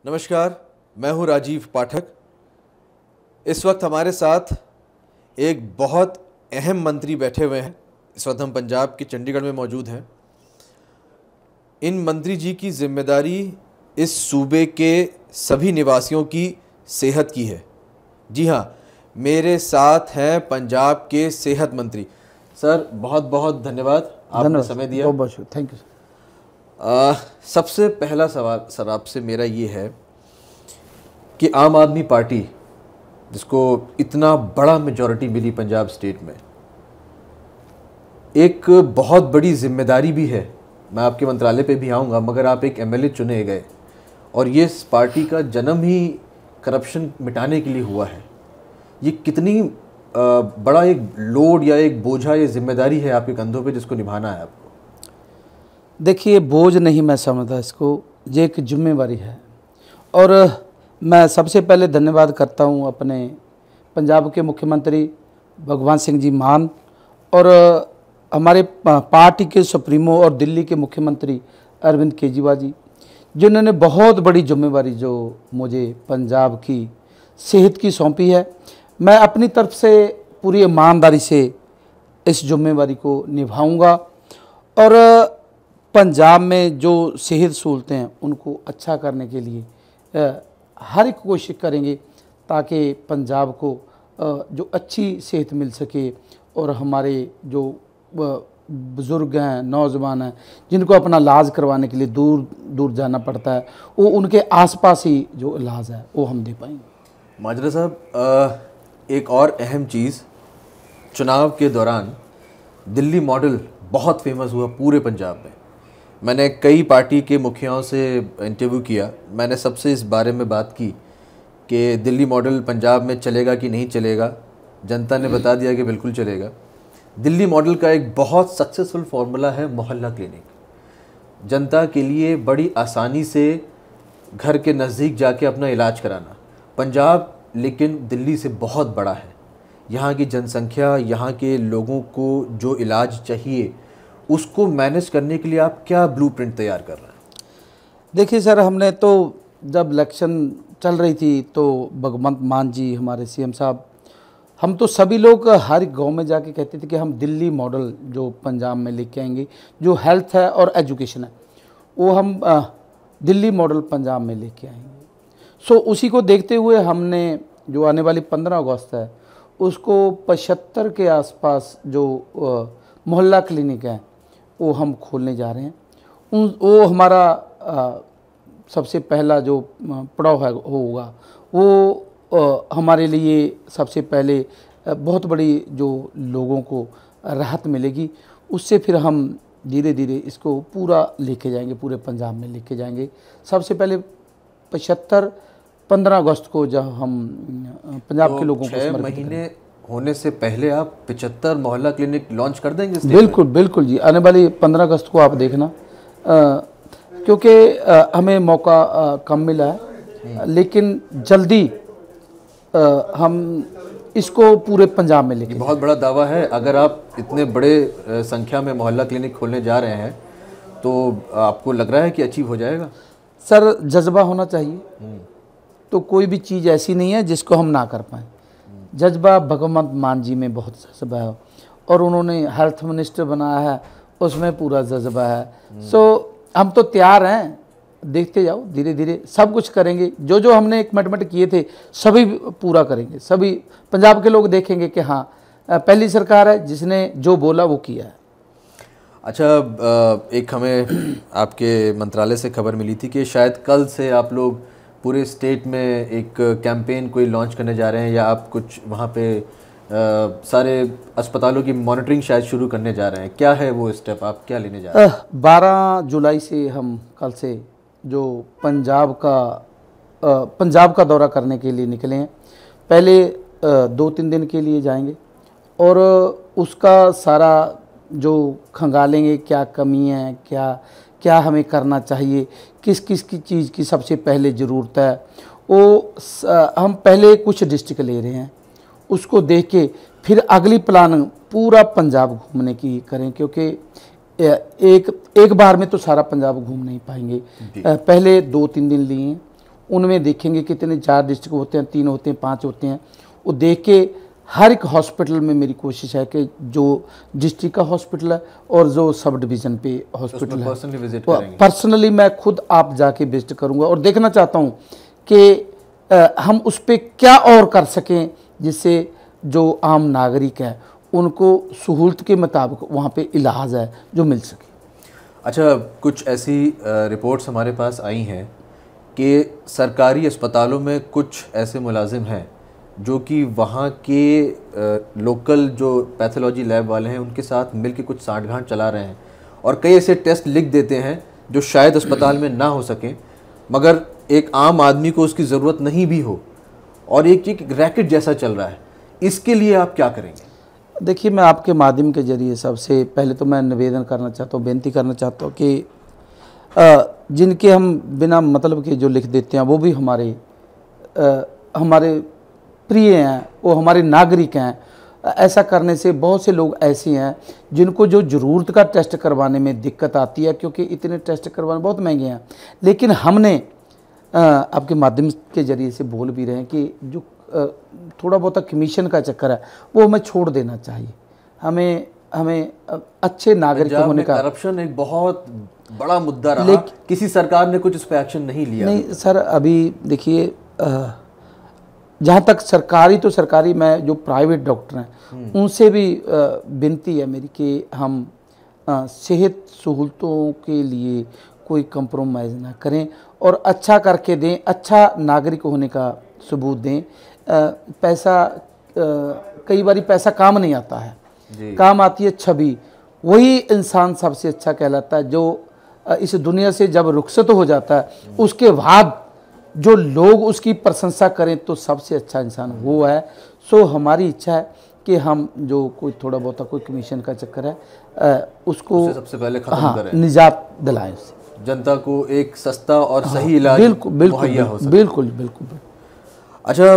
नमस्कार, मैं हूं राजीव पाठक। इस वक्त हमारे साथ एक बहुत अहम मंत्री बैठे हुए हैं। इस वक्त हम पंजाब के चंडीगढ़ में मौजूद हैं। इन मंत्री जी की जिम्मेदारी इस सूबे के सभी निवासियों की सेहत की है। जी हाँ, मेरे साथ हैं पंजाब के सेहत मंत्री। सर, बहुत बहुत धन्यवाद, आपने समय दिया। बहुत बहुत थैंक यू। सबसे पहला सवाल सर आपसे मेरा ये है कि आम आदमी पार्टी, जिसको इतना बड़ा मेजॉरिटी मिली पंजाब स्टेट में, एक बहुत बड़ी जिम्मेदारी भी है। मैं आपके मंत्रालय पे भी आऊँगा, मगर आप एक एमएलए चुने गए और ये इस पार्टी का जन्म ही करप्शन मिटाने के लिए हुआ है। ये कितनी बड़ा एक लोड या एक बोझा या जिम्मेदारी है आपके कंधों पे, जिसको निभाना है आपको? देखिए, बोझ नहीं मैं समझता इसको, ये एक जिम्मेवारी है। और मैं सबसे पहले धन्यवाद करता हूं अपने पंजाब के मुख्यमंत्री भगवंत सिंह जी मान और हमारे पार्टी के सुप्रीमो और दिल्ली के मुख्यमंत्री अरविंद केजरीवाल जी, जिन्होंने बहुत बड़ी जिम्मेवारी जो मुझे पंजाब की सेहत की सौंपी है। मैं अपनी तरफ से पूरी ईमानदारी से इस जिम्मेवारी को निभाऊंगा और पंजाब में जो सेहत सहूलतें हैं उनको अच्छा करने के लिए हर एक कोशिश करेंगे ताकि पंजाब को जो अच्छी सेहत मिल सके और हमारे जो बुज़ुर्ग हैं, नौजवान हैं, जिनको अपना इलाज करवाने के लिए दूर दूर जाना पड़ता है, वो उनके आसपास ही जो इलाज है वो हम दे पाएंगे। माजरा साहब, एक और अहम चीज़, चुनाव के दौरान दिल्ली मॉडल बहुत फेमस हुआ पूरे पंजाब में। मैंने कई पार्टी के मुखियाओं से इंटरव्यू किया, मैंने सबसे इस बारे में बात की कि दिल्ली मॉडल पंजाब में चलेगा कि नहीं चलेगा। जनता ने बता दिया कि बिल्कुल चलेगा। दिल्ली मॉडल का एक बहुत सक्सेसफुल फार्मूला है मोहल्ला क्लिनिक। जनता के लिए बड़ी आसानी से घर के नज़दीक जाके अपना इलाज कराना। पंजाब लेकिन दिल्ली से बहुत बड़ा है। यहाँ की जनसंख्या, यहाँ के लोगों को जो इलाज चाहिए उसको मैनेज करने के लिए आप क्या ब्लूप्रिंट तैयार कर रहे हैं? देखिए सर, हमने तो जब इलेक्शन चल रही थी तो भगवंत मान जी हमारे सीएम साहब, हम तो सभी लोग हर गांव में जाके कहते थे कि हम दिल्ली मॉडल जो पंजाब में लेके आएंगे, जो हेल्थ है और एजुकेशन है वो हम दिल्ली मॉडल पंजाब में लेके आएंगे। सो उसी को देखते हुए हमने जो आने वाली 15 अगस्त है उसको 75 के आसपास जो मोहल्ला क्लिनिक है वो हम खोलने जा रहे हैं। वो हमारा सबसे पहला जो पड़ाव है होगा, वो हमारे लिए सबसे पहले बहुत बड़ी जो लोगों को राहत मिलेगी। उससे फिर हम धीरे धीरे इसको पूरा लेके जाएंगे, पूरे पंजाब में लेके जाएंगे। सबसे पहले 15 अगस्त को जब हम पंजाब के लोगों को 6 महीने होने से पहले आप 75 मोहल्ला क्लिनिक लॉन्च कर देंगे? बिल्कुल बिल्कुल जी, आने वाली 15 अगस्त को आप देखना, क्योंकि हमें मौका कम मिला है, लेकिन जल्दी हम इसको पूरे पंजाब में लेके। बहुत बड़ा दावा है। अगर आप इतने बड़े संख्या में मोहल्ला क्लिनिक खोलने जा रहे हैं तो आपको लग रहा है कि अचीव हो जाएगा? सर, जज्बा होना चाहिए, तो कोई भी चीज़ ऐसी नहीं है जिसको हम ना कर पाएँ। जज्बा भगवंत मान जी में बहुत जज्बा है और उन्होंने हेल्थ मिनिस्टर बनाया है, उसमें पूरा जज्बा है। सो हम तो तैयार हैं, देखते जाओ, धीरे धीरे सब कुछ करेंगे। जो जो हमने कमिटमेंट किए थे सभी पूरा करेंगे। सभी पंजाब के लोग देखेंगे कि हाँ, पहली सरकार है जिसने जो बोला वो किया है। अच्छा, एक हमें आपके मंत्रालय से खबर मिली थी कि शायद कल से आप लोग पूरे स्टेट में एक कैंपेन कोई लॉन्च करने जा रहे हैं, या आप कुछ वहाँ पे सारे अस्पतालों की मॉनिटरिंग शायद शुरू करने जा रहे हैं। क्या है वो स्टेप, आप क्या लेने जा रहे हैं? 12 जुलाई से हम कल से जो पंजाब का दौरा करने के लिए निकले हैं। पहले 2-3 दिन के लिए जाएंगे और उसका सारा जो खंगालेंगे, क्या कमी है, क्या हमें करना चाहिए, किस किस की चीज़ की सबसे पहले ज़रूरत है, वो हम पहले कुछ डिस्ट्रिक्ट ले रहे हैं, उसको देख के फिर अगली प्लान पूरा पंजाब घूमने की करें, क्योंकि एक बार में तो सारा पंजाब घूम नहीं पाएंगे। पहले 2-3 दिन लिए, उनमें देखेंगे कितने 4 डिस्ट्रिक्ट होते हैं, 3 होते हैं, 5 होते हैं, वो देख के हर एक हॉस्पिटल में मेरी कोशिश है कि जो डिस्ट्रिक्ट का हॉस्पिटल है और जो सब डिवीज़न पे हॉस्पिटल है, पर्सनली मैं खुद आप जाके विजिट करूँगा और देखना चाहता हूँ कि हम उस पर क्या और कर सकें जिससे जो आम नागरिक है उनको सहूलत के मुताबिक वहाँ पे इलाज है जो मिल सके। अच्छा, कुछ ऐसी रिपोर्ट्स हमारे पास आई हैं कि सरकारी अस्पतालों में कुछ ऐसे मुलाजिम हैं जो कि वहाँ के लोकल जो पैथोलॉजी लैब वाले हैं उनके साथ मिलकर कुछ साठगांठ चला रहे हैं और कई ऐसे टेस्ट लिख देते हैं जो शायद अस्पताल में ना हो सकें, मगर एक आम आदमी को उसकी ज़रूरत नहीं भी हो, और एक रैकेट जैसा चल रहा है। इसके लिए आप क्या करेंगे? देखिए, मैं आपके माध्यम के जरिए सबसे पहले तो मैं निवेदन करना चाहता हूँ, बेनती करना चाहता हूँ कि जिनके हम बिना मतलब के जो लिख देते हैं वो भी हमारे प्रिय हैं, वो हमारे नागरिक हैं। ऐसा करने से बहुत से लोग ऐसे हैं जिनको जो ज़रूरत का टेस्ट करवाने में दिक्कत आती है, क्योंकि इतने टेस्ट करवाने बहुत महंगे हैं। लेकिन हमने आपके माध्यम के जरिए से बोल भी रहे हैं कि जो थोड़ा बहुत कमीशन का चक्कर है वो हमें छोड़ देना चाहिए। हमें अच्छे नागरिक होने का। करप्शन एक बहुत बड़ा मुद्दा रहा, किसी सरकार ने कुछ इस पर एक्शन नहीं लिया। नहीं सर, अभी देखिए, जहाँ तक सरकारी मैं जो प्राइवेट डॉक्टर हैं उनसे भी विनती है मेरी कि हम सेहत सहूलतों के लिए कोई कंप्रोमाइज़ ना करें और अच्छा करके दें, अच्छा नागरिक होने का सबूत दें। पैसा कई बार पैसा काम नहीं आता है, काम आती है छवि। वही इंसान सबसे अच्छा कहलाता है जो इस दुनिया से जब रुखसत हो जाता है उसके बाद जो लोग उसकी प्रशंसा करें तो सबसे अच्छा इंसान वो है। सो हमारी इच्छा है कि हम जो कोई थोड़ा बहुत कोई कमीशन का चक्कर है उसको सबसे पहले खत्म करें, निजात दिलाएं, उससे जनता को एक सस्ता और सही इलाज मुहैया हो सके। बिल्कुल। अच्छा,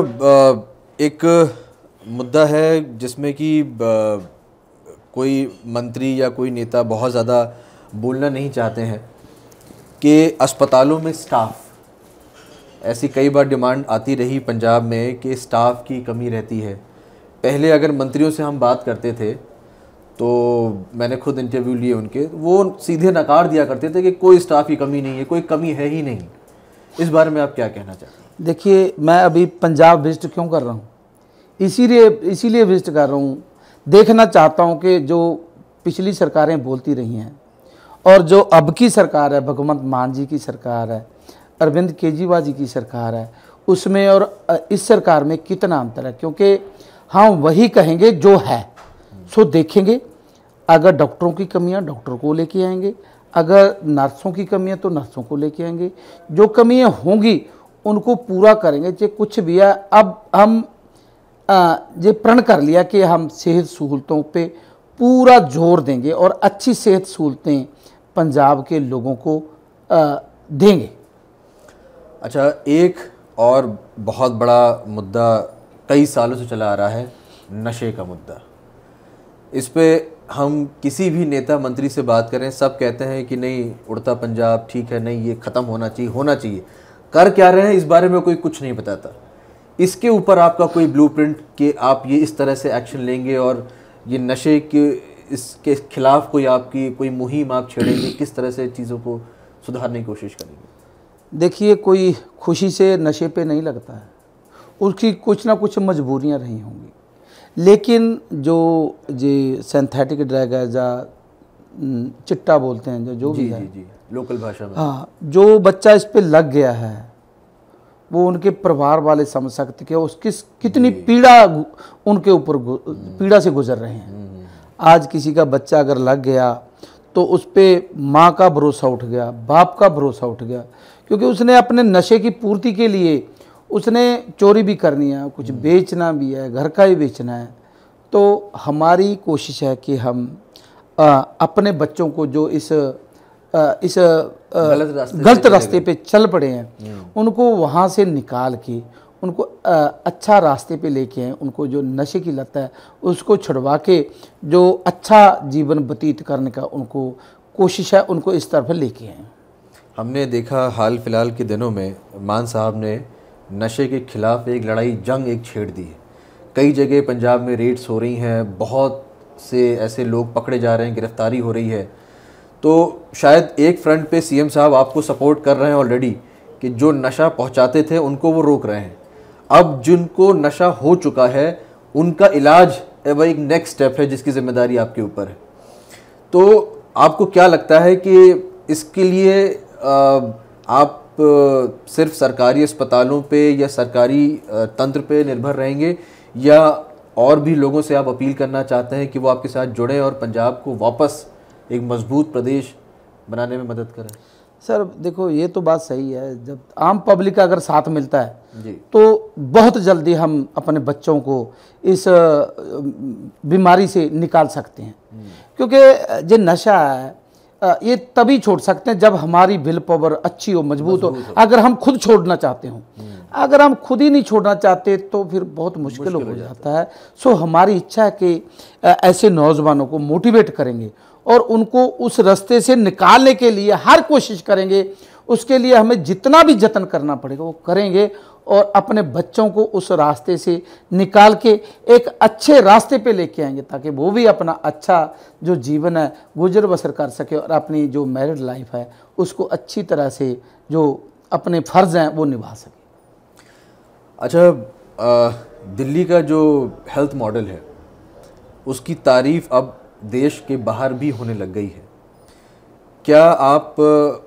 एक मुद्दा है जिसमें कि कोई मंत्री या कोई नेता बहुत ज़्यादा बोलना नहीं चाहते हैं कि अस्पतालों में स्टाफ, ऐसी कई बार डिमांड आती रही पंजाब में कि स्टाफ की कमी रहती है। पहले अगर मंत्रियों से हम बात करते थे तो मैंने खुद इंटरव्यू लिए उनके, वो सीधे नकार दिया करते थे कि कोई स्टाफ की कमी नहीं है, कोई कमी है ही नहीं। इस बारे में आप क्या कहना चाहते हैं? देखिए, मैं अभी पंजाब विजिट क्यों कर रहा हूँ, इसीलिए विजिट कर रहा हूँ। देखना चाहता हूँ कि जो पिछली सरकारें बोलती रही हैं और जो अब की सरकार है, भगवंत मान जी की सरकार है, अरविंद केजरीवाल जी की सरकार है, उसमें और इस सरकार में कितना अंतर है। क्योंकि हम वही कहेंगे जो है सो देखेंगे। अगर डॉक्टरों की कमियां डॉक्टर को लेके आएंगे, अगर नर्सों की कमियां तो नर्सों को लेके आएंगे, जो कमियां होंगी उनको पूरा करेंगे। जो कुछ भी है, अब हम ये प्रण कर लिया कि हम सेहत सहूलतों पे पूरा जोर देंगे और अच्छी सेहत सहूलतें पंजाब के लोगों को देंगे। अच्छा, एक और बहुत बड़ा मुद्दा कई सालों से चला आ रहा है, नशे का मुद्दा। इस पे हम किसी भी नेता मंत्री से बात करें, सब कहते हैं कि नहीं, उड़ता पंजाब ठीक है, नहीं ये ख़त्म होना चाहिए। कर क्या रहे हैं इस बारे में कोई कुछ नहीं बताता। इसके ऊपर आपका कोई ब्लूप्रिंट कि आप ये इस तरह से एक्शन लेंगे और ये नशे के इसके खिलाफ कोई मुहिम आप छेड़ेंगे, किस तरह से चीज़ों को सुधारने की कोशिश करेंगे? देखिए, कोई खुशी से नशे पे नहीं लगता है, उसकी कुछ ना कुछ मजबूरियां रही होंगी। लेकिन जो ये सिंथेटिक ड्रग है या चिट्टा बोलते हैं जो भी है, लोकल भाषा में, हाँ, जो बच्चा इस पे लग गया है वो उनके परिवार वाले समझ सकते कि उसकी कितनी पीड़ा उनके ऊपर पीड़ा से गुजर रहे हैं। आज किसी का बच्चा अगर लग गया तो उस पर माँ का भरोसा उठ गया, बाप का भरोसा उठ गया, क्योंकि उसने अपने नशे की पूर्ति के लिए उसने चोरी भी करनी है, कुछ बेचना भी है, घर का ही बेचना है। तो हमारी कोशिश है कि हम अपने बच्चों को जो इस गलत रास्ते पे चल पड़े हैं उनको वहाँ से निकाल के उनको अच्छा रास्ते पे लेके आए, उनको जो नशे की लत है उसको छुड़वा के जो अच्छा जीवन व्यतीत करने का उनको कोशिश है, उनको इस तरफ लेके आए। हमने देखा हाल फिलहाल के दिनों में मान साहब ने नशे के खिलाफ एक लड़ाई जंग एक छेड़ दी है। कई जगह पंजाब में रेड्स हो रही हैं, बहुत से ऐसे लोग पकड़े जा रहे हैं, गिरफ्तारी हो रही है। तो शायद एक फ्रंट पे सीएम साहब आपको सपोर्ट कर रहे हैं ऑलरेडी कि जो नशा पहुंचाते थे उनको वो रोक रहे हैं। अब जिनको नशा हो चुका है उनका इलाज वह एक नेक्स्ट स्टेप है जिसकी जिम्मेदारी आपके ऊपर है। तो आपको क्या लगता है कि इसके लिए आप सिर्फ सरकारी अस्पतालों पे या सरकारी तंत्र पे निर्भर रहेंगे या और भी लोगों से आप अपील करना चाहते हैं कि वो आपके साथ जुड़ें और पंजाब को वापस एक मजबूत प्रदेश बनाने में मदद करें? सर देखो, ये तो बात सही है, जब आम पब्लिक का अगर साथ मिलता है जी। तो बहुत जल्दी हम अपने बच्चों को इस बीमारी से निकाल सकते हैं। क्योंकि जो नशा है ये तभी छोड़ सकते हैं जब हमारी विल पावर अच्छी हो, मजबूत हो। अगर हम खुद छोड़ना चाहते हो, अगर हम खुद ही नहीं छोड़ना चाहते तो फिर बहुत मुश्किल हो जाता है। सो हमारी इच्छा है कि ऐसे नौजवानों को मोटिवेट करेंगे और उनको उस रास्ते से निकालने के लिए हर कोशिश करेंगे। उसके लिए हमें जितना भी जतन करना पड़ेगा वो करेंगे और अपने बच्चों को उस रास्ते से निकाल के एक अच्छे रास्ते पे लेके आएंगे ताकि वो भी अपना अच्छा जो जीवन है गुजर बसर कर सके और अपनी जो मैरिड लाइफ है उसको अच्छी तरह से जो अपने फ़र्ज़ हैं वो निभा सके। अच्छा, दिल्ली का जो हेल्थ मॉडल है उसकी तारीफ़ अब देश के बाहर भी होने लग गई है। क्या आप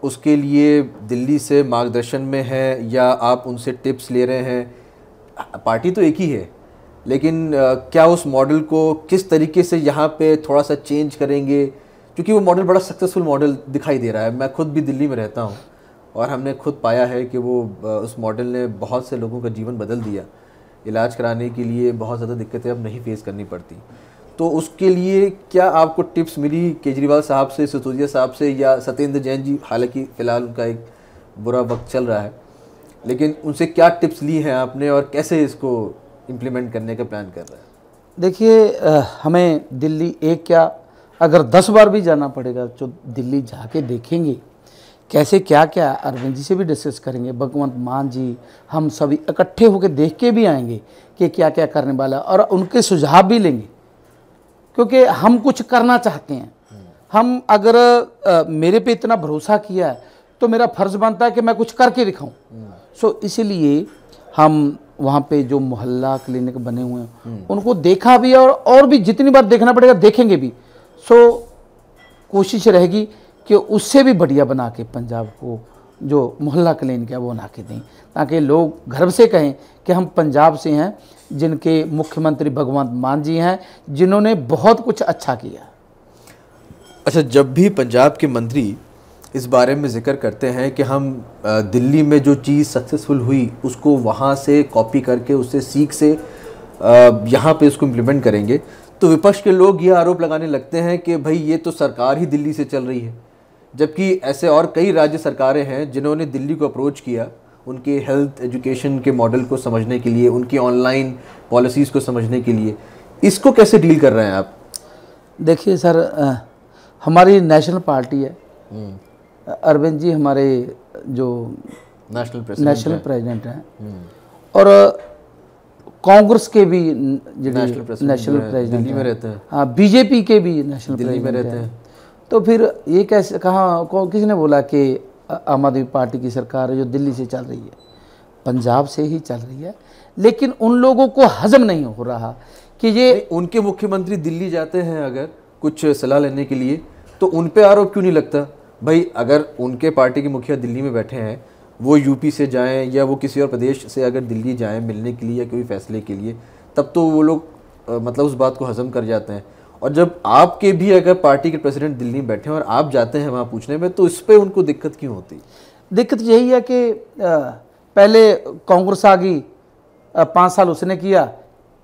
उसके लिए दिल्ली से मार्गदर्शन में हैं या आप उनसे टिप्स ले रहे हैं? पार्टी तो एक ही है, लेकिन क्या उस मॉडल को किस तरीके से यहाँ पे थोड़ा सा चेंज करेंगे? क्योंकि वो मॉडल बड़ा सक्सेसफुल मॉडल दिखाई दे रहा है। मैं खुद भी दिल्ली में रहता हूँ और हमने खुद पाया है कि वो उस मॉडल ने बहुत से लोगों का जीवन बदल दिया। इलाज कराने के लिए बहुत ज़्यादा दिक्कतें अब नहीं फेस करनी पड़ती। तो उसके लिए क्या आपको टिप्स मिली केजरीवाल साहब से, सिसोदिया साहब से या सत्येंद्र जैन जी? हालांकि फ़िलहाल उनका एक बुरा वक्त चल रहा है, लेकिन उनसे क्या टिप्स ली हैं आपने और कैसे इसको इम्प्लीमेंट करने का प्लान कर रहे हैं? देखिए, हमें दिल्ली एक क्या अगर 10 बार भी जाना पड़ेगा तो दिल्ली जाके देखेंगे कैसे क्या क्या। अरविंद जी से भी डिस्कस करेंगे, भगवंत मान जी, हम सभी इकट्ठे होकर देख के भी आएंगे कि क्या क्या करने वाला है और उनके सुझाव भी लेंगे। क्योंकि हम कुछ करना चाहते हैं। हम अगर मेरे पे इतना भरोसा किया है तो मेरा फ़र्ज़ बनता है कि मैं कुछ करके दिखाऊं। सो इसलिए हम वहाँ पे जो मोहल्ला क्लिनिक बने हुए हैं उनको देखा भी और भी जितनी बार देखना पड़ेगा देखेंगे भी। सो कोशिश रहेगी कि उससे भी बढ़िया बना के पंजाब को जो मोहल्ला क्लिनिक है वो बना के दें ताकि लोग गर्व से कहें कि हम पंजाब से हैं, जिनके मुख्यमंत्री भगवंत मान जी हैं, जिन्होंने बहुत कुछ अच्छा किया। अच्छा, जब भी पंजाब के मंत्री इस बारे में जिक्र करते हैं कि हम दिल्ली में जो चीज़ सक्सेसफुल हुई उसको वहाँ से कॉपी करके उससे सीख से यहाँ पे उसको इम्प्लीमेंट करेंगे, तो विपक्ष के लोग ये आरोप लगाने लगते हैं कि भाई ये तो सरकार ही दिल्ली से चल रही है। जबकि ऐसे और कई राज्य सरकारें हैं जिन्होंने दिल्ली को अप्रोच किया उनके हेल्थ एजुकेशन के मॉडल को समझने के लिए, उनकी ऑनलाइन पॉलिसीज़ को समझने के लिए। इसको कैसे डील कर रहे हैं आप? देखिए सर, हमारी नेशनल पार्टी है, अरविंद जी हमारे जो नेशनल प्रेसिडेंट हैं और कांग्रेस के भी नेशनल प्रेसिडेंट दिल्ली में रहते हैं। हाँ, बीजेपी के भी नेशनल दिल्ली में रहते हैं। तो फिर ये कैसे किसने बोला कि आम आदमी पार्टी की सरकार है जो दिल्ली से चल रही है? पंजाब से ही चल रही है। लेकिन उन लोगों को हजम नहीं हो रहा कि ये उनके मुख्यमंत्री दिल्ली जाते हैं अगर कुछ सलाह लेने के लिए, तो उन पे आरोप क्यों नहीं लगता? भाई अगर उनके पार्टी के मुखिया दिल्ली में बैठे हैं, वो यूपी से जाएं या वो किसी और प्रदेश से अगर दिल्ली जाएं मिलने के लिए या कोई फैसले के लिए, तब तो वो लोग मतलब उस बात को हजम कर जाते हैं। और जब आपके भी अगर पार्टी के प्रेसिडेंट दिल्ली में बैठे हैं और आप जाते हैं वहाँ पूछने में, तो इस पर उनको दिक्कत क्यों होती? दिक्कत यही है कि पहले कांग्रेस आ गई, 5 साल उसने किया,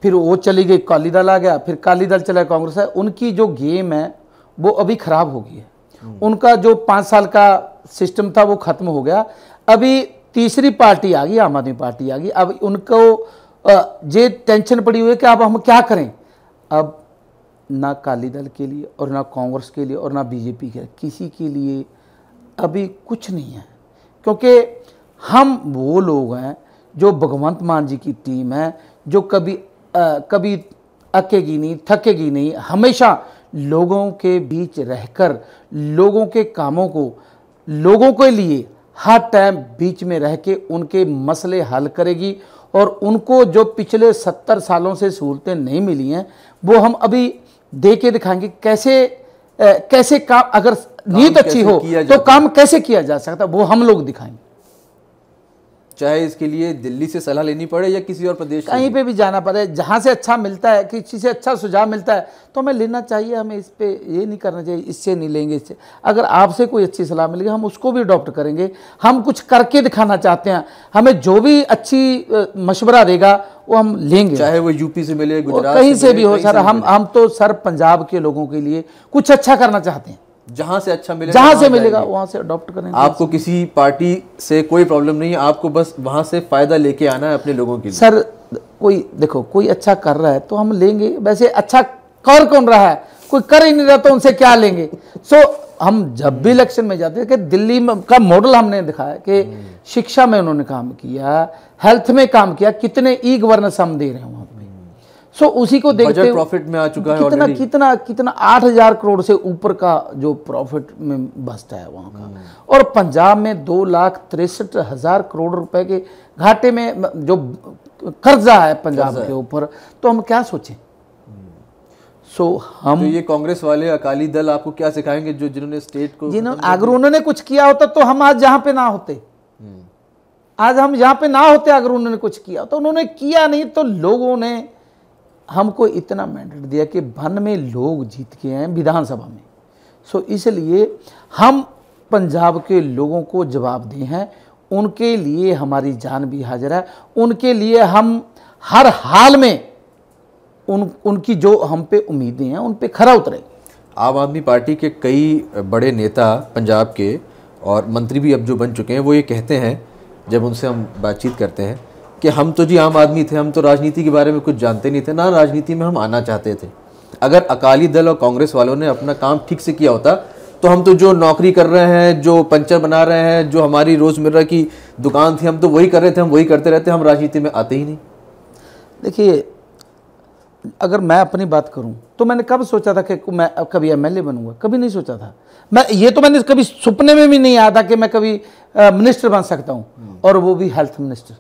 फिर वो चली गई, अकाली दल आ गया, फिर अकाली दल चला, कांग्रेस है। उनकी जो गेम है वो अभी ख़राब हो गई है। उनका जो 5 साल का सिस्टम था वो ख़त्म हो गया। अभी तीसरी पार्टी आ गई, आम आदमी पार्टी आ गई। अब उनको ये टेंशन पड़ी हुई है कि अब हम क्या करें। अब ना अकाली दल के लिए और ना कांग्रेस के लिए और ना बीजेपी के लिए, किसी के लिए अभी कुछ नहीं है। क्योंकि हम वो लोग हैं जो भगवंत मान जी की टीम है, जो कभी अकेगी नहीं, थकेगी नहीं, हमेशा लोगों के बीच रहकर लोगों के कामों को, लोगों के लिए हर टाइम बीच में रह के उनके मसले हल करेगी। और उनको जो पिछले 70 सालों से सहूलतें नहीं मिली हैं वो हम अभी दे के दिखाएंगे। कैसे काम, अगर नीयत अच्छी हो तो काम कैसे किया जा सकता, वो हम लोग दिखाएंगे। चाहे इसके लिए दिल्ली से सलाह लेनी पड़े या किसी और प्रदेश कहीं पे भी जाना पड़े, जहाँ से अच्छा मिलता है, किसी से अच्छा सुझाव मिलता है तो हमें लेना चाहिए। हमें इस पे ये नहीं करना चाहिए इससे नहीं लेंगे, इससे। अगर आपसे कोई अच्छी सलाह मिलेगी हम उसको भी अडॉप्ट करेंगे। हम कुछ करके दिखाना चाहते हैं, हमें जो भी अच्छी मशवरा देगा वो हम लेंगे, चाहे वो यूपी से मिले, गुजरात कहीं से भी हो सर। हम तो सर पंजाब के लोगों के लिए कुछ अच्छा करना चाहते हैं। जहां से अच्छा मिलेगा, जहां से मिलेगा वहां से अडॉप्ट करेंगे। आपको किसी पार्टी से कोई प्रॉब्लम नहीं है, आपको बस वहां से फायदा लेके आना है अपने लोगों के लिए। सर कोई देखो, कोई अच्छा कर रहा है तो हम लेंगे। वैसे अच्छा कर कौन रहा है, कोई कर ही नहीं रहा तो उनसे क्या लेंगे। हम जब भी इलेक्शन में जाते हैं कि दिल्ली में का मॉडल हमने दिखाया कि शिक्षा में उन्होंने काम किया, हेल्थ में काम किया, कितने ई गवर्नेंस हम दे रहे हैं वहां पे। उसी को देखते बजट प्रॉफिट में आ चुका है कितना 8,000 करोड़ से ऊपर का जो प्रॉफिट में बचता है वहाँ का। और पंजाब में 2,63,000 करोड़ रुपए के घाटे में जो कर्जा है पंजाब के ऊपर, तो हम क्या सोचें। हम तो ये कांग्रेस वाले, अकाली दल आपको क्या सिखाएंगे, जो जिन्होंने स्टेट को, अगर उन्होंने कुछ किया होता तो हम आज यहाँ पे ना होते। आज हम यहाँ पे ना होते अगर उन्होंने कुछ किया। तो उन्होंने किया नहीं, तो लोगों ने हमको इतना मैंडेट दिया कि वन में लोग जीत के हैं विधानसभा में। इसलिए हम पंजाब के लोगों को जवाबदेह हैं, उनके लिए हमारी जान भी हाजिर है, उनके लिए हम हर हाल में उनकी जो हम पे उम्मीदें हैं उन पे खरा उतरेंगे। आम आदमी पार्टी के कई बड़े नेता पंजाब के और मंत्री भी अब जो बन चुके हैं, वो ये कहते हैं जब उनसे हम बातचीत करते हैं कि हम तो जी आम आदमी थे, हम तो राजनीति के बारे में कुछ जानते नहीं थे, ना राजनीति में हम आना चाहते थे। अगर अकाली दल और कांग्रेस वालों ने अपना काम ठीक से किया होता तो हम तो जो नौकरी कर रहे हैं, जो पंचर बना रहे हैं, जो हमारी रोज़मर्रा की दुकान थी, हम तो वही कर रहे थे, हम वही करते रहते, हम राजनीति में आते ही नहीं। देखिए, अगर मैं अपनी बात करूं तो मैंने कब सोचा था कि मैं कभी एमएलए बनूंगा? कभी नहीं सोचा था। मैंने कभी सपने में भी नहीं आया था कि मैं कभी मिनिस्टर बन सकता हूं, और वो भी हेल्थ मिनिस्टर।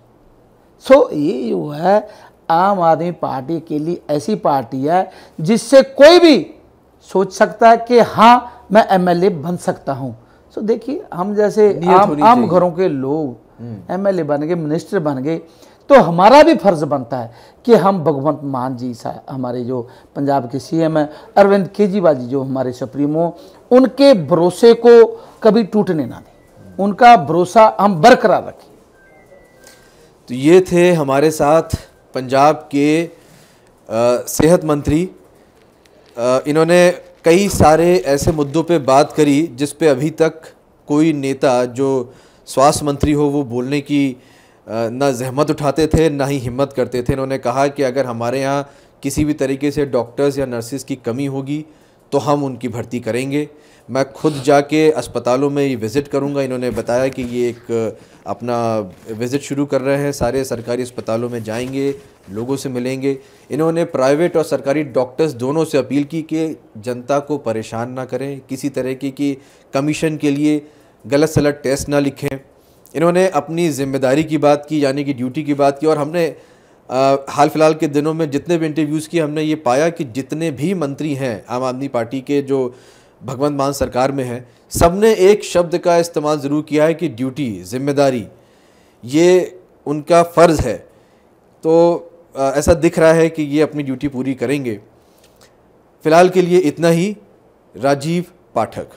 ये जो है आम आदमी पार्टी के लिए ऐसी पार्टी है जिससे कोई भी सोच सकता है कि हाँ मैं एमएलए बन सकता हूँ। देखिए, हम जैसे आम घरों के लोग एमएलए बन गए, मिनिस्टर बन गए, तो हमारा भी फर्ज बनता है कि हम भगवंत मान जी हमारे जो पंजाब के सीएम है, अरविंद केजरीवाल जी जो हमारे सुप्रीमो, उनके भरोसे को कभी टूटने ना दें, उनका भरोसा हम बरकरार रखें। तो ये थे हमारे साथ पंजाब के सेहत मंत्री। इन्होंने कई सारे ऐसे मुद्दों पे बात करी जिस पे अभी तक कोई नेता जो स्वास्थ्य मंत्री हो वो बोलने की ना जहमत उठाते थे, ना ही हिम्मत करते थे। इन्होंने कहा कि अगर हमारे यहाँ किसी भी तरीके से डॉक्टर्स या नर्सिस की कमी होगी तो हम उनकी भर्ती करेंगे। मैं खुद जाके अस्पतालों में ये विज़िट करूंगा। इन्होंने बताया कि ये एक अपना विज़िट शुरू कर रहे हैं, सारे सरकारी अस्पतालों में जाएंगे, लोगों से मिलेंगे। इन्होंने प्राइवेट और सरकारी डॉक्टर्स दोनों से अपील की कि जनता को परेशान ना करें, किसी तरह की कमीशन के लिए गलत सलत टेस्ट ना लिखें। इन्होंने अपनी ज़िम्मेदारी की बात की, यानी कि ड्यूटी की बात की। और हमने हाल फिलहाल के दिनों में जितने भी इंटरव्यूज़ किए, हमने ये पाया कि जितने भी मंत्री हैं आम आदमी पार्टी के जो भगवंत मान सरकार में है, सबने एक शब्द का इस्तेमाल ज़रूर किया है कि ड्यूटी, ज़िम्मेदारी, ये उनका फ़र्ज़ है। तो ऐसा दिख रहा है कि ये अपनी ड्यूटी पूरी करेंगे। फ़िलहाल के लिए इतना ही। राजीव पाठक।